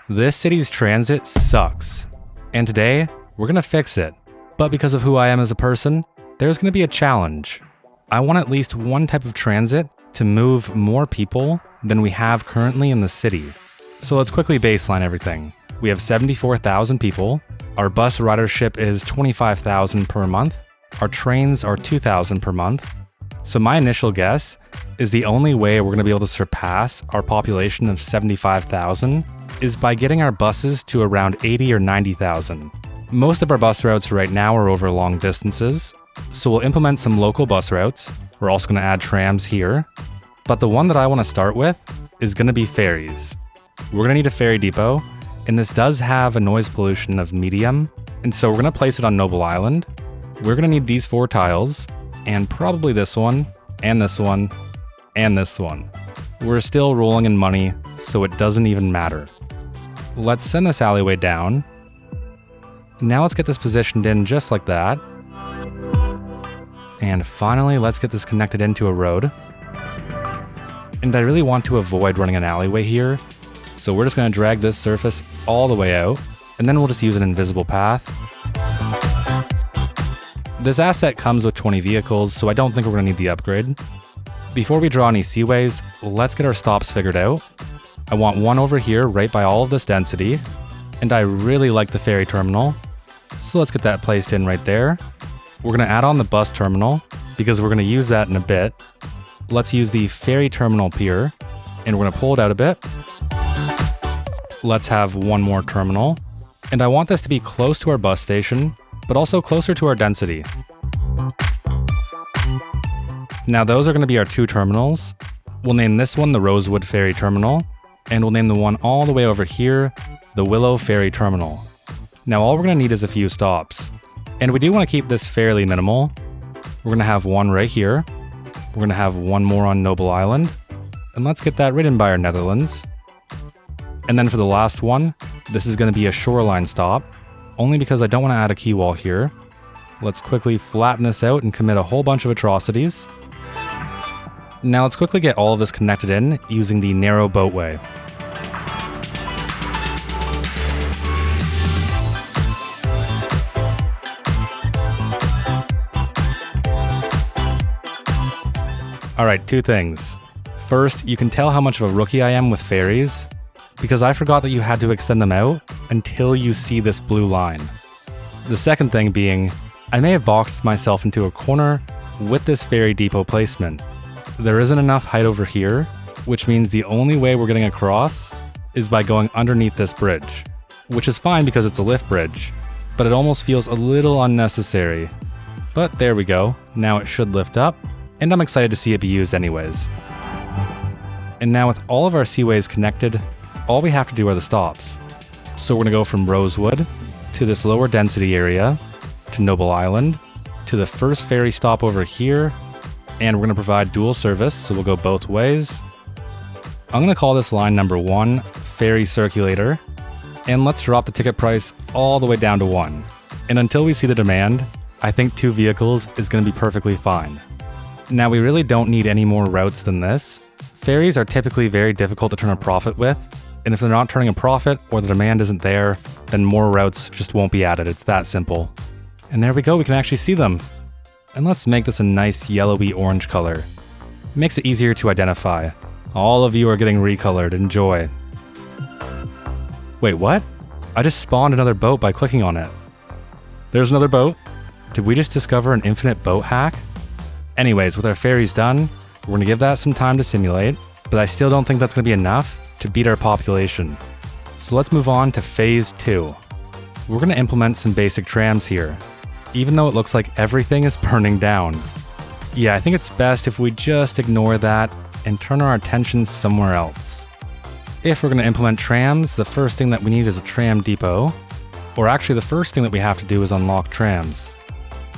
This city's transit sucks, and today we're gonna fix it. But because of who I am as a person, there's gonna be a challenge. I want at least one type of transit to move more people than we have currently in the city. So let's quickly baseline everything. We have 74,000 people, our bus ridership is 25,000 per month, our trains are 2,000 per month. So my initial guess is the only way we're gonna be able to surpass our population of 75,000 is by getting our buses to around 80 or 90,000. Most of our bus routes right now are over long distances, so we'll implement some local bus routes. We're also going to add trams here, but the one that I want to start with is going to be ferries. We're going to need a ferry depot, and this does have a noise pollution of medium, and so we're going to place it on Noble Island. We're going to need these 4 tiles, and probably this one, and this one, and this one. We're still rolling in money, so it doesn't even matter. Let's send this alleyway down. Now let's get this positioned in just like that. And finally, let's get this connected into a road. And I really want to avoid running an alleyway here, so we're just going to drag this surface all the way out, and then we'll just use an invisible path. This asset comes with 20 vehicles, so I don't think we're going to need the upgrade. Before we draw any seaways, let's get our stops figured out. I want one over here right by all of this density, and I really like the ferry terminal, so let's get that placed in right there. We're going to add on the bus terminal, because we're going to use that in a bit. Let's use the ferry terminal pier, and we're going to pull it out a bit. Let's have one more terminal, and I want this to be close to our bus station, but also closer to our density. Now those are going to be our 2 terminals. We'll name this one the Rosewood Ferry Terminal, and we'll name the one all the way over here the Willow Ferry Terminal. Now all we're going to need is a few stops, and we do want to keep this fairly minimal. We're going to have one right here, we're going to have one more on Noble Island, and let's get that ridden by our Netherlands. And then for the last one, this is going to be a shoreline stop, only because I don't want to add a quay wall here. Let's quickly flatten this out and commit a whole bunch of atrocities. Now let's quickly get all of this connected in using the narrow boatway. Alright, 2 things. First, you can tell how much of a rookie I am with ferries, because I forgot that you had to extend them out until you see this blue line. The second thing being, I may have boxed myself into a corner with this ferry depot placement. There isn't enough height over here, which means the only way we're getting across is by going underneath this bridge, which is fine because it's a lift bridge, but it almost feels a little unnecessary. But there we go, now it should lift up, and I'm excited to see it be used anyways. And now with all of our seaways connected, all we have to do are the stops. So we're going to go from Rosewood to this lower density area, to Noble Island, to the first ferry stop over here, and we're going to provide dual service, so we'll go both ways. I'm going to call this line number 1, Ferry Circulator, and let's drop the ticket price all the way down to 1. And until we see the demand, I think 2 vehicles is going to be perfectly fine. Now we really don't need any more routes than this. Ferries are typically very difficult to turn a profit with, and if they're not turning a profit or the demand isn't there, then more routes just won't be added. It's that simple. And there we go, we can actually see them. And let's make this a nice yellowy orange color. Makes it easier to identify. All of you are getting recolored, enjoy. Wait, what? I just spawned another boat by clicking on it. There's another boat? Did we just discover an infinite boat hack? Anyways, with our ferries done, we're gonna give that some time to simulate, but I still don't think that's gonna be enough to beat our population. So let's move on to phase 2. We're gonna implement some basic trams here, even though it looks like everything is burning down. Yeah, I think it's best if we just ignore that and turn our attention somewhere else. If we're going to implement trams, the first thing that we need is a tram depot, or actually the first thing that we have to do is unlock trams.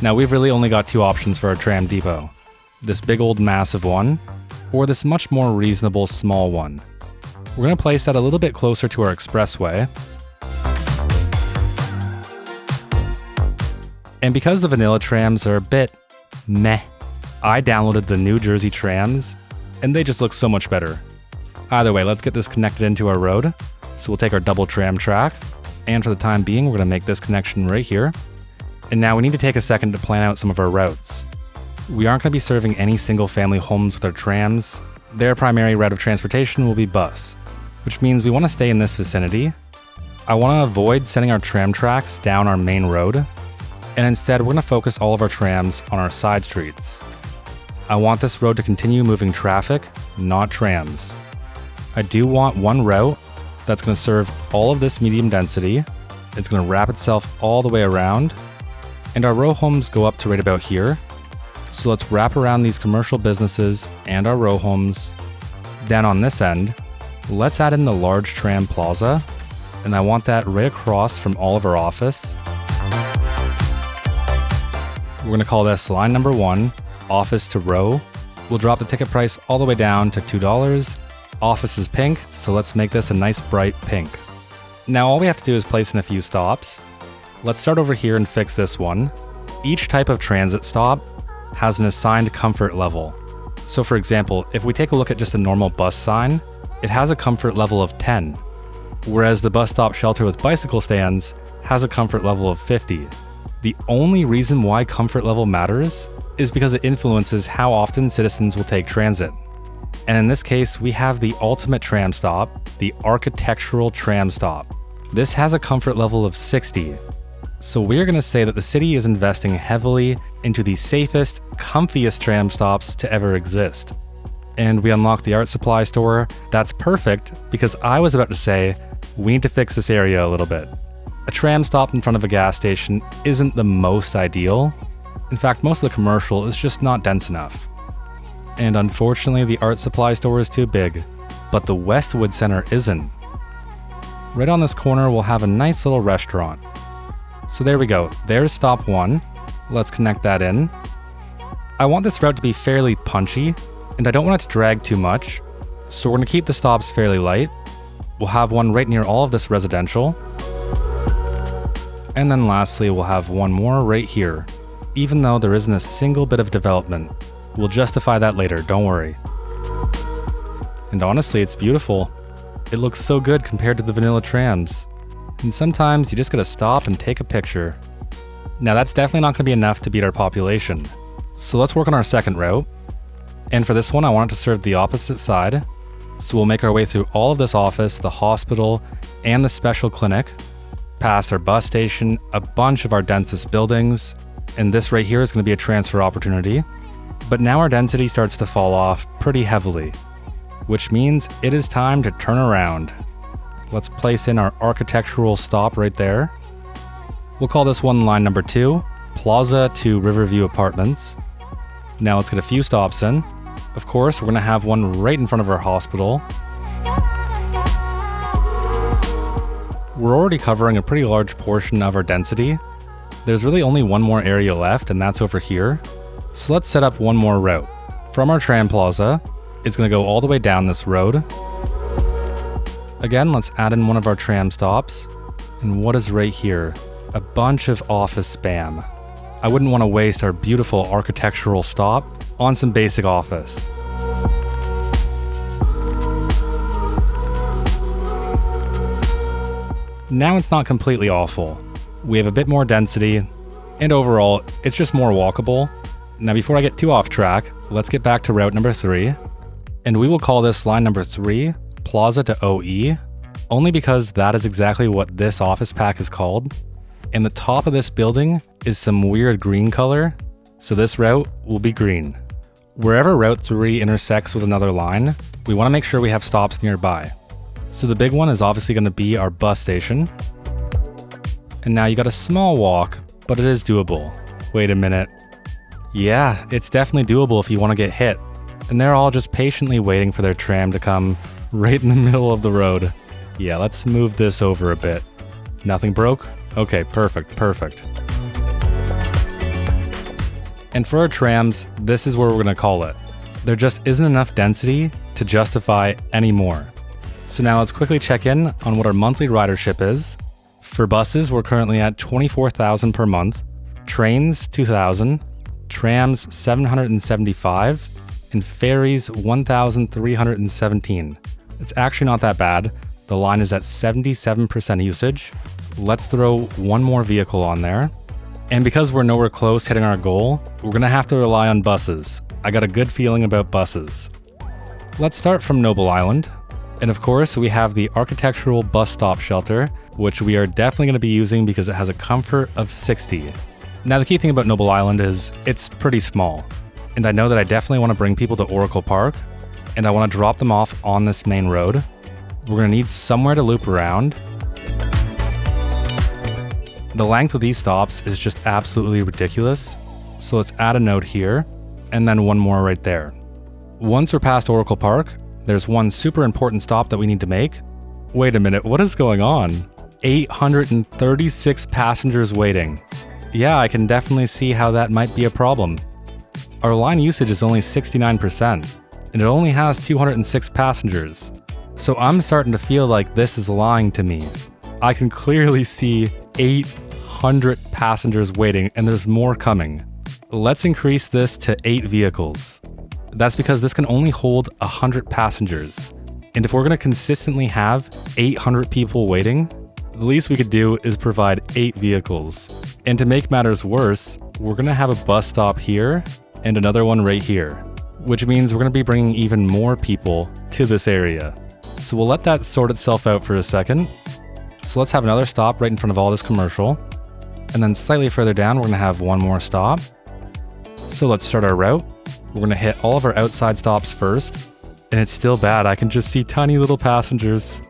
Now we've really only got 2 options for our tram depot. This big old massive one, or this much more reasonable small one. We're going to place that a little bit closer to our expressway. And because the vanilla trams are a bit meh, I downloaded the New Jersey trams, and they just look so much better. Either way, let's get this connected into our road. So we'll take our double tram track, and for the time being, we're going to make this connection right here. And now we need to take a second to plan out some of our routes. We aren't going to be serving any single family homes with our trams. Their primary route of transportation will be bus, which means we want to stay in this vicinity. I want to avoid sending our tram tracks down our main road, and instead we're going to focus all of our trams on our side streets. I want this road to continue moving traffic, not trams. I do want one route that's going to serve all of this medium density. It's going to wrap itself all the way around, and our row homes go up to right about here. So let's wrap around these commercial businesses and our row homes. Down on this end, let's add in the large tram plaza, and I want that right across from all of our office. We're going to call this line number 1, office to row. We'll drop the ticket price all the way down to $2. Office is pink, so let's make this a nice bright pink. Now all we have to do is place in a few stops. Let's start over here and fix this one. Each type of transit stop has an assigned comfort level. So for example, if we take a look at just a normal bus sign, it has a comfort level of 10, whereas the bus stop shelter with bicycle stands has a comfort level of 50. The only reason why comfort level matters is because it influences how often citizens will take transit. And in this case, we have the ultimate tram stop, the architectural tram stop. This has a comfort level of 60. So we're going to say that the city is investing heavily into the safest, comfiest tram stops to ever exist. And we unlock the art supply store. That's perfect, because I was about to say, we need to fix this area a little bit. A tram stop in front of a gas station isn't the most ideal. In fact, most of the commercial is just not dense enough. And unfortunately, the art supply store is too big, but the Westwood Center isn't. Right on this corner, we'll have a nice little restaurant. So there we go, there's stop 1. Let's connect that in. I want this route to be fairly punchy, and I don't want it to drag too much, so we're going to keep the stops fairly light. We'll have one right near all of this residential. And then lastly, we'll have one more right here. Even though there isn't a single bit of development, we'll justify that later, don't worry. And honestly, it's beautiful. It looks so good compared to the vanilla trams. And sometimes you just gotta stop and take a picture. Now that's definitely not gonna be enough to beat our population. So let's work on our second route. And for this one, I want it to serve the opposite side. So we'll make our way through all of this office, the hospital, and the special clinic, past our bus station, a bunch of our densest buildings, and this right here is going to be a transfer opportunity. But now our density starts to fall off pretty heavily, which means it is time to turn around. Let's place in our architectural stop right there. We'll call this one line number 2, Plaza to Riverview Apartments. Now let's get a few stops in. Of course, we're going to have one right in front of our hospital. We're already covering a pretty large portion of our density. There's really only one more area left, and that's over here. So let's set up one more route. From our tram plaza, it's going to go all the way down this road. Again, let's add in one of our tram stops. And what is right here? A bunch of office spam. I wouldn't want to waste our beautiful architectural stop on some basic office. Now it's not completely awful. We have a bit more density, and overall, it's just more walkable. Now before I get too off track, let's get back to route number 3, and we will call this line number 3, Plaza to OE, only because that is exactly what this office pack is called. And the top of this building is some weird green color, so this route will be green. Wherever Route 3 intersects with another line, we want to make sure we have stops nearby. So the big one is obviously going to be our bus station. And now you got a small walk, but it is doable. Wait a minute. Yeah, it's definitely doable if you want to get hit. And they're all just patiently waiting for their tram to come right in the middle of the road. Yeah, let's move this over a bit. Nothing broke? Okay, perfect. And for our trams, this is where we're going to call it. There just isn't enough density to justify any more. So now let's quickly check in on what our monthly ridership is. For buses, we're currently at 24,000 per month, trains 2,000, trams 775, and ferries 1,317. It's actually not that bad. The line is at 77% usage. Let's throw one more vehicle on there. And because we're nowhere close hitting our goal, we're gonna have to rely on buses. I got a good feeling about buses. Let's start from Noble Island. And of course, we have the architectural bus stop shelter, which we are definitely gonna be using because it has a comfort of 60. Now the key thing about Noble Island is it's pretty small. And I know that I definitely wanna bring people to Oracle Park, and I wanna drop them off on this main road. We're gonna need somewhere to loop around. The length of these stops is just absolutely ridiculous. So let's add a node here, and then one more right there. Once we're past Oracle Park, there's one super important stop that we need to make. Wait a minute, what is going on? 836 passengers waiting. Yeah, I can definitely see how that might be a problem. Our line usage is only 69%, and it only has 206 passengers. So I'm starting to feel like this is lying to me. I can clearly see 800 passengers waiting, and there's more coming. Let's increase this to 8 vehicles. That's because this can only hold 100 passengers. And if we're gonna consistently have 800 people waiting, the least we could do is provide 8 vehicles. And to make matters worse, we're gonna have a bus stop here and another one right here, which means we're gonna be bringing even more people to this area. So we'll let that sort itself out for a second. So let's have another stop right in front of all this commercial. And then slightly further down, we're gonna have one more stop. So let's start our route. We're gonna hit all of our outside stops first. And it's still bad, I can just see tiny little passengers.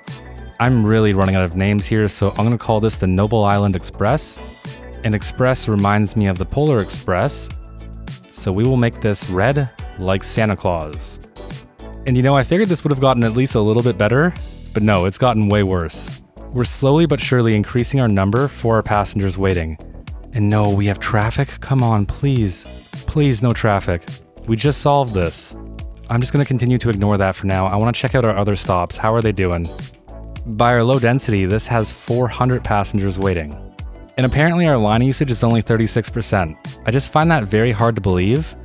I'm really running out of names here, so I'm gonna call this the Noble Island Express. And Express reminds me of the Polar Express. So we will make this red like Santa Claus. And you know, I figured this would have gotten at least a little bit better, but no, it's gotten way worse. We're slowly but surely increasing our number for our passengers waiting. And no, we have traffic? Come on, please. Please, no traffic. We just solved this. I'm just gonna continue to ignore that for now. I wanna check out our other stops. How are they doing? By our low density, this has 400 passengers waiting. And apparently our line usage is only 36%. I just find that very hard to believe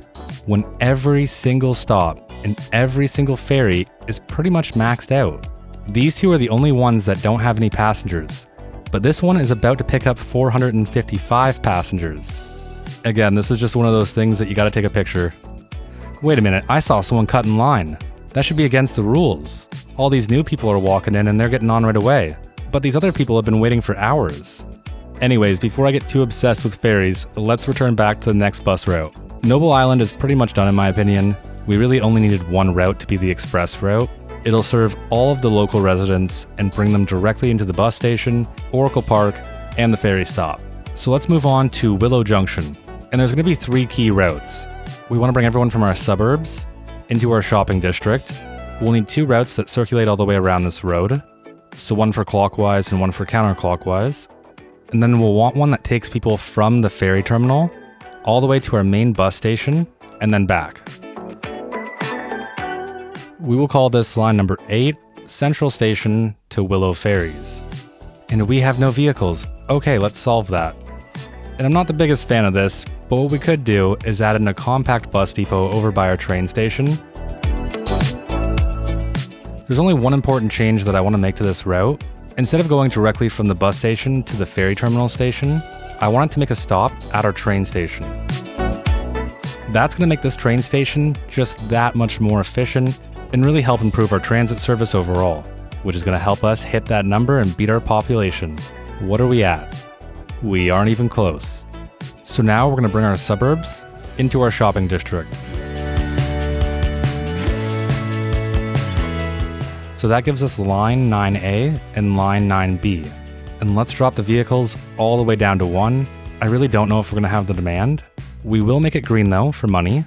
when every single stop and every single ferry is pretty much maxed out. These two are the only ones that don't have any passengers, but this one is about to pick up 455 passengers. Again, this is just one of those things that you gotta take a picture. Wait a minute, I saw someone cut in line. That should be against the rules. All these new people are walking in and they're getting on right away, but these other people have been waiting for hours. Anyways, before I get too obsessed with ferries, let's return back to the next bus route. Noble Island is pretty much done in my opinion. We really only needed one route to be the express route. It'll serve all of the local residents and bring them directly into the bus station, Oracle Park, and the ferry stop. So let's move on to Willow Junction. And there's gonna be 3 key routes. We wanna bring everyone from our suburbs into our shopping district. We'll need 2 routes that circulate all the way around this road. So one for clockwise and one for counterclockwise. And then we'll want one that takes people from the ferry terminal all the way to our main bus station and then back. We will call this line number 8, Central Station to Willow Ferries. And we have no vehicles. Okay, let's solve that. And I'm not the biggest fan of this, but what we could do is add in a compact bus depot over by our train station. There's only one important change that I want to make to this route. Instead of going directly from the bus station to the ferry terminal station, I wanted to make a stop at our train station. That's going to make this train station just that much more efficient and really help improve our transit service overall, which is going to help us hit that number and beat our population. What are we at? We aren't even close. So now we're going to bring our suburbs into our shopping district. So that gives us line 9A and line 9B. And let's drop the vehicles all the way down to 1. I really don't know if we're gonna have the demand. We will make it green though, for money.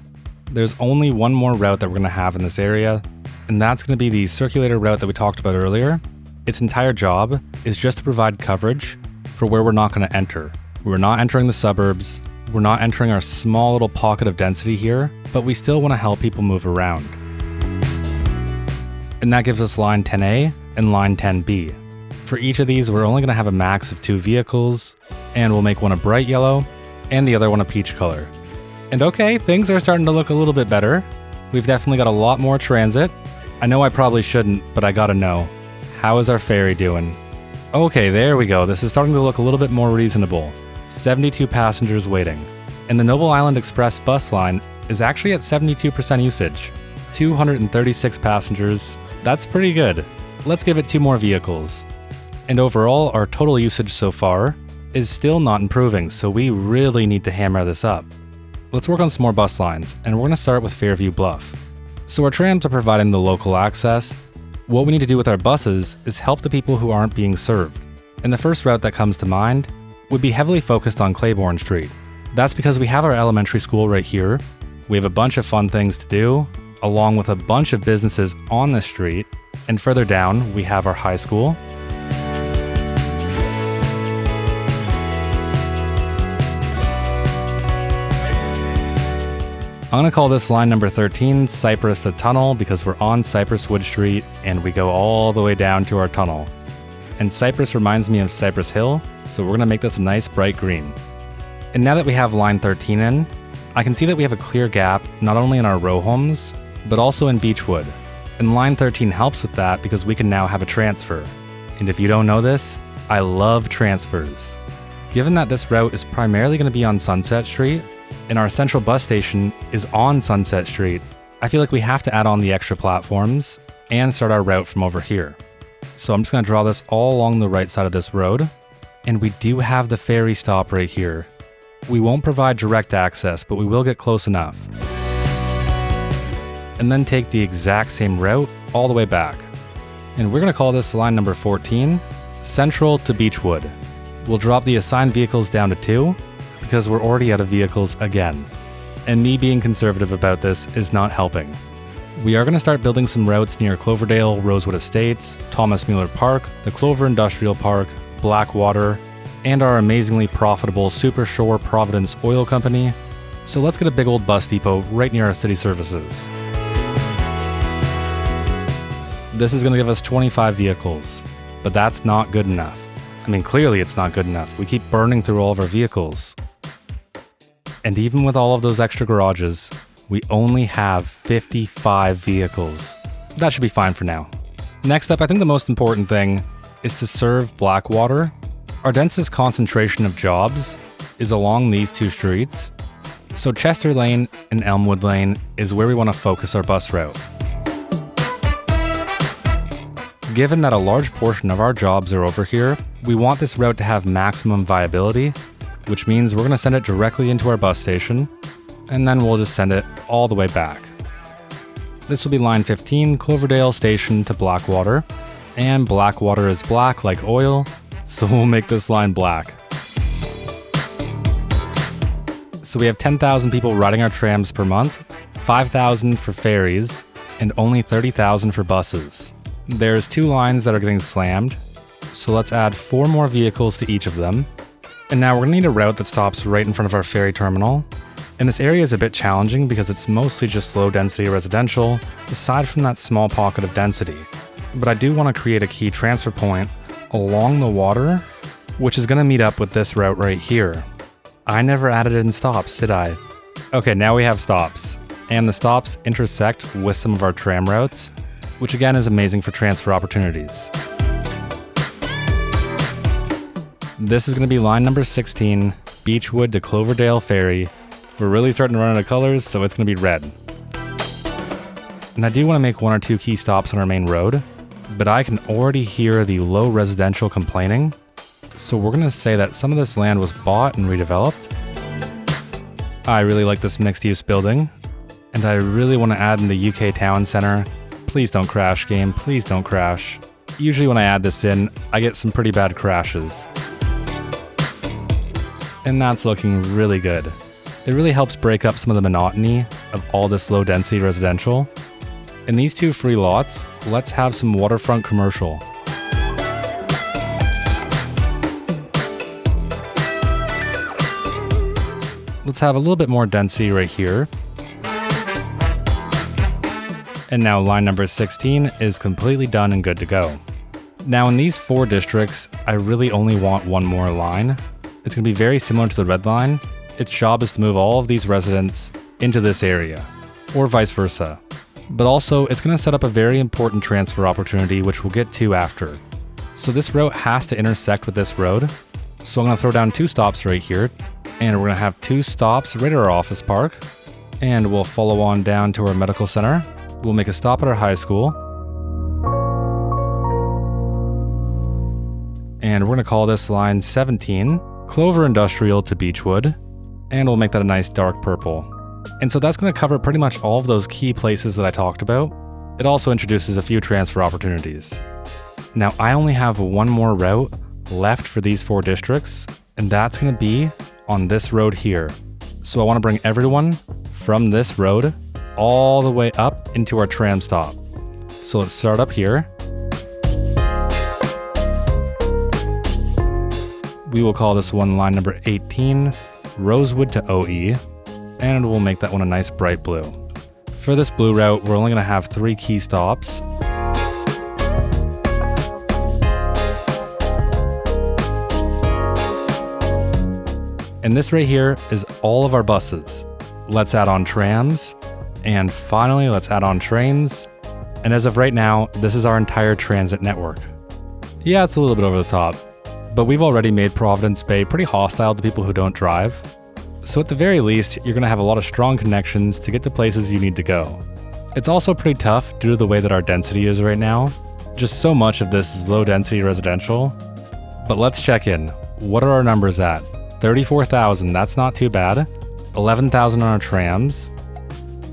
There's only one more route that we're gonna have in this area, and that's gonna be the circulator route that we talked about earlier. Its entire job is just to provide coverage for where we're not gonna enter. We're not entering the suburbs, we're not entering our small little pocket of density here, but we still wanna help people move around. And that gives us line 10A and line 10B. For each of these, we're only going to have a max of 2 vehicles, and we'll make one a bright yellow and the other one a peach color. And okay, things are starting to look a little bit better. We've definitely got a lot more transit. I know I probably shouldn't, but I gotta know. How is our ferry doing? Okay, there we go. This is starting to look a little bit more reasonable. 72 passengers waiting. And the Noble Island Express bus line is actually at 72% usage. 236 passengers. That's pretty good. Let's give it 2 more vehicles. And overall, our total usage so far is still not improving, so we really need to hammer this up. Let's work on some more bus lines, and we're going to start with Fairview Bluff. So our trams are providing the local access. What we need to do with our buses is help the people who aren't being served. And the first route that comes to mind would be heavily focused on Claiborne Street. That's because we have our elementary school right here. We have a bunch of fun things to do, along with a bunch of businesses on the street. And further down, we have our high school. I'm going to call this line number 13 Cypress to Tunnel because we're on Cypress Wood Street and we go all the way down to our tunnel. And Cypress reminds me of Cypress Hill, so we're going to make this a nice bright green. And now that we have line 13 in, I can see that we have a clear gap not only in our row homes, but also in Beechwood. And line 13 helps with that because we can now have a transfer. And if you don't know this, I love transfers. Given that this route is primarily going to be on Sunset Street, and our central bus station is on Sunset Street, I feel like we have to add on the extra platforms and start our route from over here. So I'm just going to draw this all along the right side of this road, and we do have the ferry stop right here. We won't provide direct access, but we will get close enough. And then take the exact same route all the way back. And we're going to call this line number 14, Central to Beechwood. We'll drop the assigned vehicles down to 2, because we're already out of vehicles again. And me being conservative about this is not helping. We are going to start building some routes near Cloverdale, Rosewood Estates, Thomas Muller Park, the Clover Industrial Park, Blackwater, and our amazingly profitable Super Shore Providence Oil Company. So let's get a big old bus depot right near our city services. This is going to give us 25 vehicles, but that's not good enough. I mean, clearly it's not good enough. We keep burning through all of our vehicles. And even with all of those extra garages, we only have 55 vehicles. That should be fine for now. Next up, I think the most important thing is to serve Blackwater. Our densest concentration of jobs is along these 2 streets. So Chester Lane and Elmwood Lane is where we want to focus our bus route. Given that a large portion of our jobs are over here, we want this route to have maximum viability, which means we're going to send it directly into our bus station, and then we'll just send it all the way back. This will be line 15, Cloverdale Station to Blackwater, and Blackwater is black like oil, so we'll make this line black. So we have 10,000 people riding our trams per month, 5,000 for ferries, and only 30,000 for buses. There's 2 lines that are getting slammed, so let's add 4 more vehicles to each of them. And now we're going to need a route that stops right in front of our ferry terminal. And this area is a bit challenging because it's mostly just low density residential, aside from that small pocket of density. But I do want to create a key transfer point along the water, which is going to meet up with this route right here. I never added in stops, did I? Okay, now we have stops. And the stops intersect with some of our tram routes, which again is amazing for transfer opportunities. This is going to be line number 16, Beechwood to Cloverdale Ferry. We're really starting to run out of colors, so it's going to be red. And I do want to make 1 or 2 key stops on our main road, but I can already hear the low residential complaining, so we're going to say that some of this land was bought and redeveloped. I really like this mixed-use building, and I really want to add in the UK Town Centre. Please don't crash, game, please don't crash. Usually when I add this in, I get some pretty bad crashes. And that's looking really good. It really helps break up some of the monotony of all this low density residential. In these 2 free lots, let's have some waterfront commercial. Let's have a little bit more density right here. And now line number 16 is completely done and good to go. Now in these 4 districts, I really only want 1 more line. It's going to be very similar to the red line. Its job is to move all of these residents into this area, or vice versa. but also it's going to set up a very important transfer opportunity, which we'll get to after. So this route has to intersect with this road. So I'm going to throw down 2 stops right here, and we're going to have 2 stops right at our office park, and we'll follow on down to our medical center. We'll make a stop at our high school, and we're going to call this line 17, Clover Industrial to Beechwood, and we'll make that a nice dark purple. And so that's going to cover pretty much all of those key places that I talked about. It also introduces a few transfer opportunities. Now I only have one more route left for these 4 districts, and that's going to be on this road here. So I want to bring everyone from this road all the way up into our tram stop. So let's start up here. We will call this one line number 18, Rosewood to OE, and we'll make that one a nice bright blue. For this blue route, we're only going to have 3 key stops. And this right here is all of our buses. Let's add on trams, and finally let's add on trains. And as of right now, this is our entire transit network. Yeah, it's a little bit over the top, but we've already made Providence Bay pretty hostile to people who don't drive. So at the very least, you're gonna have a lot of strong connections to get to places you need to go. It's also pretty tough due to the way that our density is right now. Just so much of this is low density residential. But let's check in. What are our numbers at? 34,000, that's not too bad. 11,000 on our trams.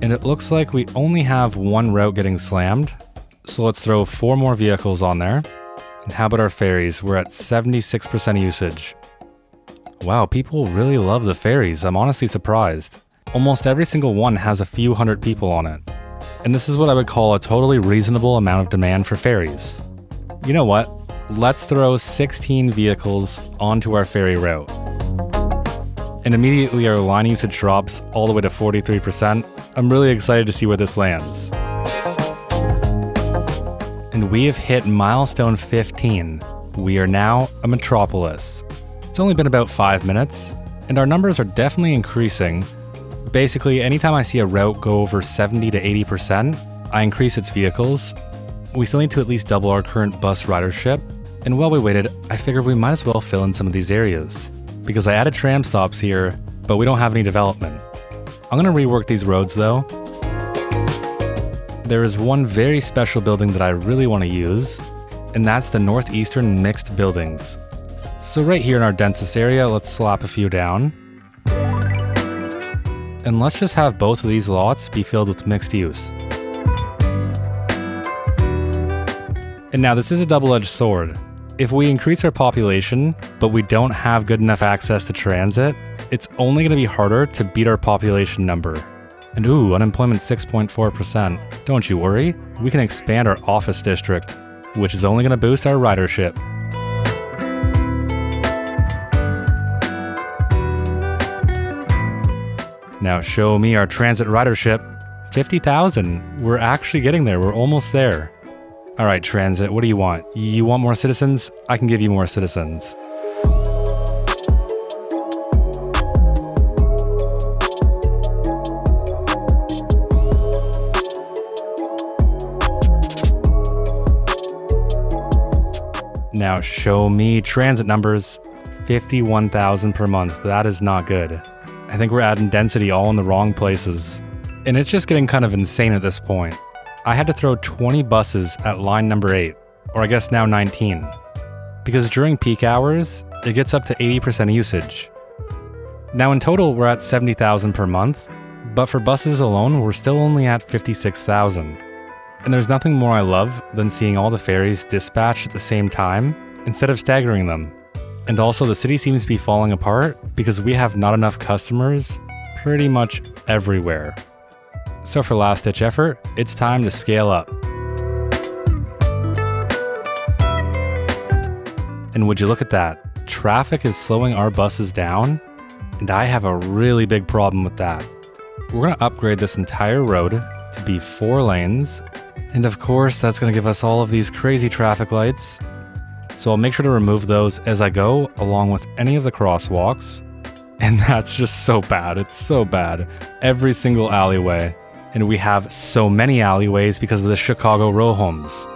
And it looks like we only have 1 route getting slammed. So let's throw 4 more vehicles on there. And how about our ferries? We're at 76% usage. Wow, people really love the ferries. I'm honestly surprised. Almost every single one has a few hundred people on it. And this is what I would call a totally reasonable amount of demand for ferries. You know what? Let's throw 16 vehicles onto our ferry route. And immediately our line usage drops all the way to 43%. I'm really excited to see where this lands. And we have hit milestone 15. We are now a Metropolis. It's only been about 5 minutes, and our numbers are definitely increasing. Basically, anytime I see a route go over 70 to 80%, I increase its vehicles. We still need to at least double our current bus ridership, and while we waited, I figured we might as well fill in some of these areas. Because I added tram stops here, but we don't have any development. I'm going to rework these roads though. There is one very special building that I really want to use, and that's the Northeastern Mixed Buildings. So right here in our densest area, let's slap a few down. And let's just have both of these lots be filled with mixed use. And now this is a double-edged sword. If we increase our population, but we don't have good enough access to transit, it's only going to be harder to beat our population number. And ooh, unemployment 6.4%. Don't you worry, we can expand our office district, which is only going to boost our ridership. Now show me our transit ridership. 50,000. We're actually getting there. We're almost there. All right, transit, what do you want? You want more citizens? I can give you more citizens. Now show me transit numbers. 51,000 per month. That is not good. I think we're adding density all in the wrong places. And it's just getting kind of insane at this point. I had to throw 20 buses at line number 8, or I guess now 19. Because during peak hours, it gets up to 80% usage. Now in total, we're at 70,000 per month, but for buses alone, we're still only at 56,000. And there's nothing more I love than seeing all the ferries dispatched at the same time, instead of staggering them. And also the city seems to be falling apart because we have not enough customers pretty much everywhere. So for last ditch effort, it's time to scale up. And would you look at that? Traffic is slowing our buses down, and I have a really big problem with that. We're gonna upgrade this entire road to be 4 lanes, and of course that's gonna give us all of these crazy traffic lights. So I'll make sure to remove those as I go, along with any of the crosswalks. And that's just so bad, it's so bad. Every single alleyway. And we have so many alleyways because of the Chicago row homes.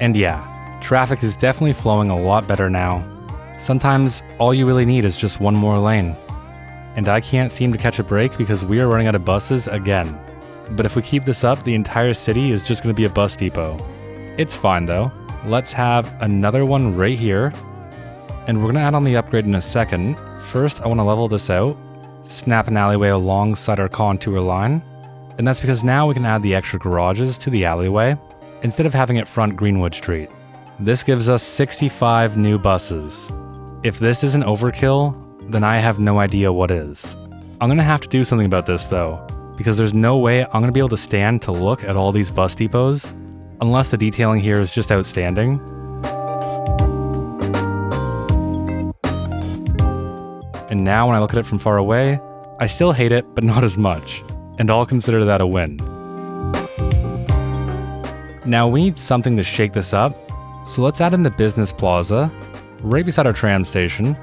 And yeah, traffic is definitely flowing a lot better now. Sometimes all you really need is just one more lane. And I can't seem to catch a break because we are running out of buses again. But if we keep this up, the entire city is just going to be a bus depot. It's fine though. Let's have another one right here. And we're going to add on the upgrade in a second. First, I want to level this out, snap an alleyway alongside our contour line. And that's because now we can add the extra garages to the alleyway instead of having it front Greenwood Street. This gives us 65 new buses. If this isn't overkill, then I have no idea what is. I'm going to have to do something about this though, because there's no way I'm going to be able to stand to look at all these bus depots unless the detailing here is just outstanding. And now when I look at it from far away, I still hate it, but not as much. And I'll consider that a win. Now we need something to shake this up, so let's add in the business plaza right beside our tram station.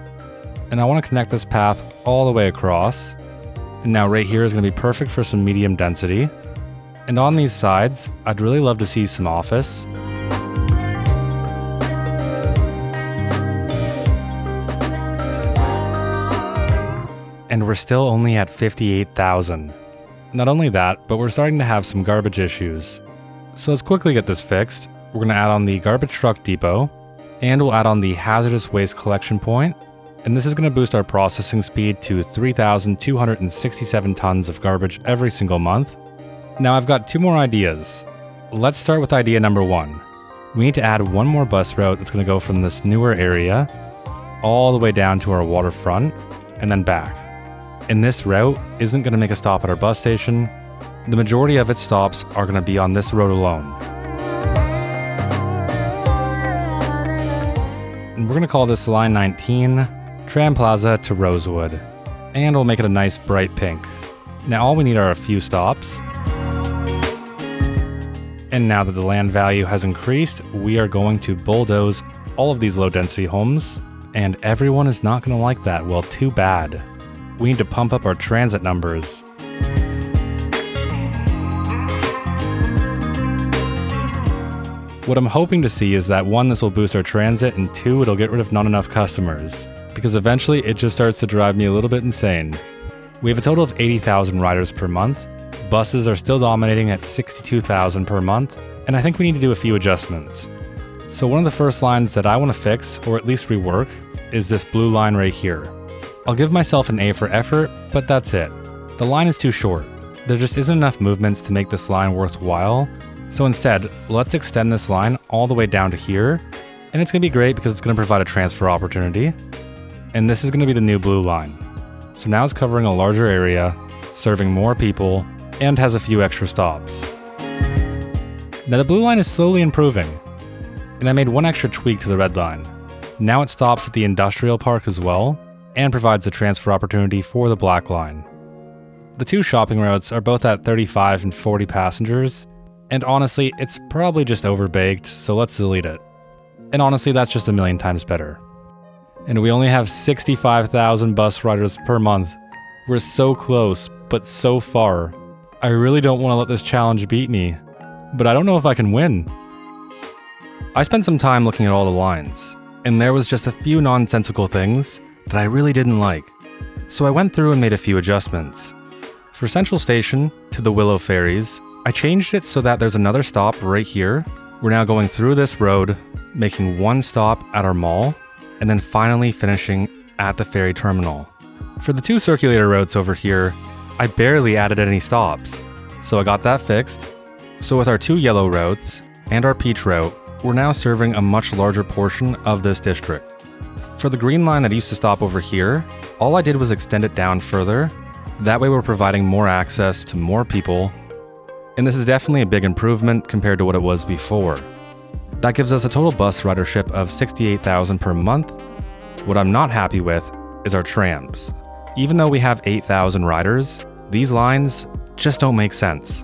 And I want to connect this path all the way across. And now right here is going to be perfect for some medium density. And on these sides, I'd really love to see some office. And we're still only at 58,000. Not only that, but we're starting to have some garbage issues. So let's quickly get this fixed. We're going to add on the garbage truck depot, and we'll add on the hazardous waste collection point. And this is going to boost our processing speed to 3,267 tons of garbage every single month. Now I've got two more ideas. Let's start with idea number one. We need to add one more bus route that's going to go from this newer area all the way down to our waterfront and then back. And this route isn't going to make a stop at our bus station. The majority of its stops are going to be on this road alone. And we're going to call this Line 19, Tram Plaza to Rosewood. And we'll make it a nice bright pink. Now all we need are a few stops. And now that the land value has increased, we are going to bulldoze all of these low density homes. And everyone is not going to like that. Well, too bad. We need to pump up our transit numbers. What I'm hoping to see is that one, this will boost our transit, and two, it'll get rid of not enough customers. Because eventually it just starts to drive me a little bit insane. We have a total of 80,000 riders per month. Buses are still dominating at 62,000 per month, and I think we need to do a few adjustments. So one of the first lines that I want to fix, or at least rework, is this blue line right here. I'll give myself an A for effort, but that's it. The line is too short. There just isn't enough movements to make this line worthwhile. So instead, let's extend this line all the way down to here, and it's going to be great because it's going to provide a transfer opportunity. And this is going to be the new blue line. So now it's covering a larger area, serving more people, and has a few extra stops. Now the blue line is slowly improving, and I made one extra tweak to the red line. Now it stops at the industrial park as well, and provides a transfer opportunity for the black line. The two shopping routes are both at 35 and 40 passengers, and honestly, it's probably just overbaked, so let's delete it. And honestly, that's just a million times better. And we only have 65,000 bus riders per month. We're so close, but so far. I really don't want to let this challenge beat me, but I don't know if I can win. I spent some time looking at all the lines, and there was just a few nonsensical things that I really didn't like. So I went through and made a few adjustments. For Central Station to the Willow Ferries, I changed it so that there's another stop right here. We're now going through this road, making one stop at our mall, and then finally finishing at the ferry terminal. For the two circulator routes over here, I barely added any stops, so I got that fixed. So with our two yellow routes and our peach route, we're now serving a much larger portion of this district. For the green line that used to stop over here, all I did was extend it down further. That way we're providing more access to more people, and this is definitely a big improvement compared to what it was before. That gives us a total bus ridership of 68,000 per month. What I'm not happy with is our trams. Even though we have 8,000 riders, these lines just don't make sense.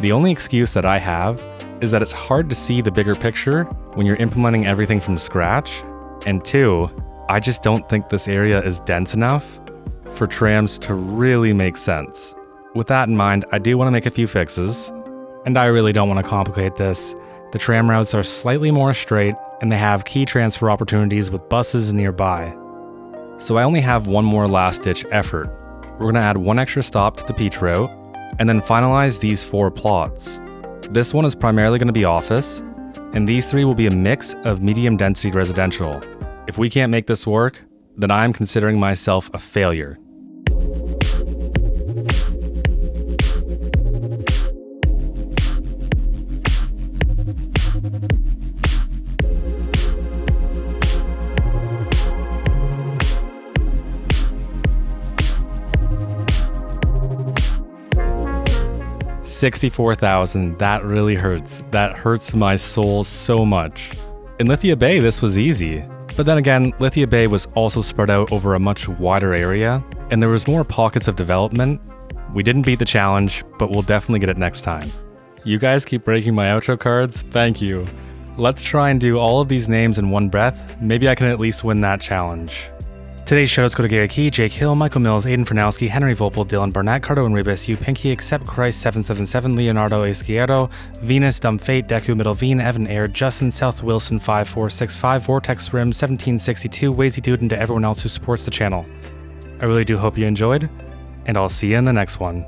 The only excuse that I have is that it's hard to see the bigger picture when you're implementing everything from scratch. And two, I just don't think this area is dense enough for trams to really make sense. With that in mind, I do want to make a few fixes, and I really don't want to complicate this. The tram routes are slightly more straight, and they have key transfer opportunities with buses nearby. So I only have one more last-ditch effort. We're going to add one extra stop to the Peach route, and then finalize these 4 plots. This one is primarily going to be office, and these 3 will be a mix of medium-density residential. If we can't make this work, then I'm considering myself a failure. $64,000, that really hurts. That hurts my soul so much. In Lithia Bay, this was easy. But then again, Lithia Bay was also spread out over a much wider area, and there was more pockets of development. We didn't beat the challenge, but we'll definitely get it next time. You guys keep breaking my outro cards, thank you. Let's try and do all of these names in one breath. Maybe I can at least win that challenge. Today's shoutouts go to Gary Key, Jake Hill, Michael Mills, Aiden Fernowski, Henry Volpel, Dylan Barnett, Cardo and Rebus, You Pinky, Accept Christ 777, Leonardo Esquierdo, Venus, Dumb Fate, Deku, Middle Veen, Evan Air, Justin, South Wilson 5465, Vortex Rim 1762, Wazy Dude, and to everyone else who supports the channel. I really do hope you enjoyed, and I'll see you in the next one.